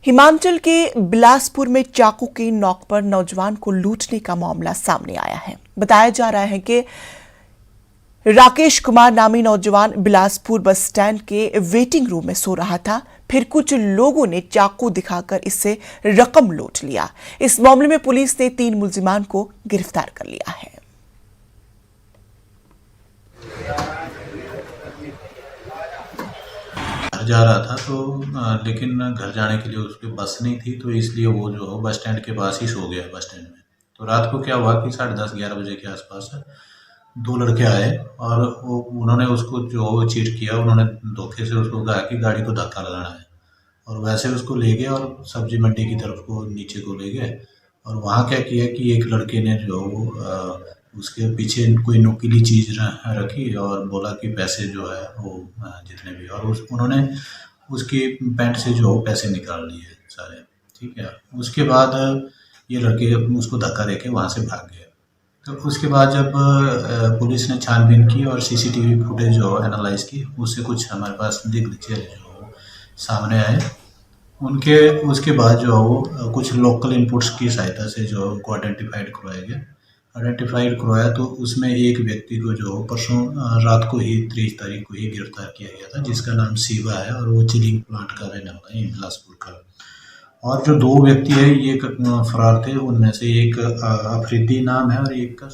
हिमाचल के बिलासपुर में चाकू की नोक पर नौजवान को लूटने का मामला सामने आया है। बताया जा रहा है कि राकेश कुमार नामी नौजवान बिलासपुर बस स्टैंड के वेटिंग रूम में सो रहा था। फिर कुछ लोगों ने चाकू दिखाकर इससे रकम लूट लिया। इस मामले में पुलिस ने 3 मुलजिमान को गिरफ्तार कर लिया है। घर जा रहा था तो लेकिन घर जाने के लिए उसकी बस नहीं थी, तो इसलिए वो जो बस स्टैंड के पास ही सो गया बस स्टैंड में। तो रात को क्या हुआ कि 10:30-11 बजे के आसपास 2 लड़के आए और उन्होंने उसको जो चीट किया, उन्होंने धोखे से उसको कहा कि गाड़ी को धक्का लगाना है और वैसे उसको ले गए और सब्जी मंडी की तरफ को नीचे को ले गए। और वहाँ क्या किया कि एक लड़के ने जो उसके पीछे कोई नुकीली चीज़ रखी और बोला कि पैसे जो है वो जितने भी, और उन्होंने उसकी पैंट से जो पैसे निकाल लिए सारे। ठीक है, उसके बाद ये लड़के उसको धक्का देके वहाँ से भाग गए। तो उसके बाद जब पुलिस ने छानबीन की और सीसीटीवी फुटेज जो एनालाइज की, उससे कुछ हमारे पास दिग्ग चेहरे जो सामने आए। उनके उसके बाद जो वो कुछ लोकल इनपुट्स की सहायता से जो उनको आइडेंटिफाइड करवाया, तो उसमें एक व्यक्ति को जो परसों रात को ही 23 तारीख को ही गिरफ्तार किया गया था, जिसका नाम शिवा है और वो चिलिंग प्लांट का रहने वाला है बिलासपुर का। और जो 2 व्यक्ति है ये फरार थे, उनमें से एक अफरीदी नाम है और एक का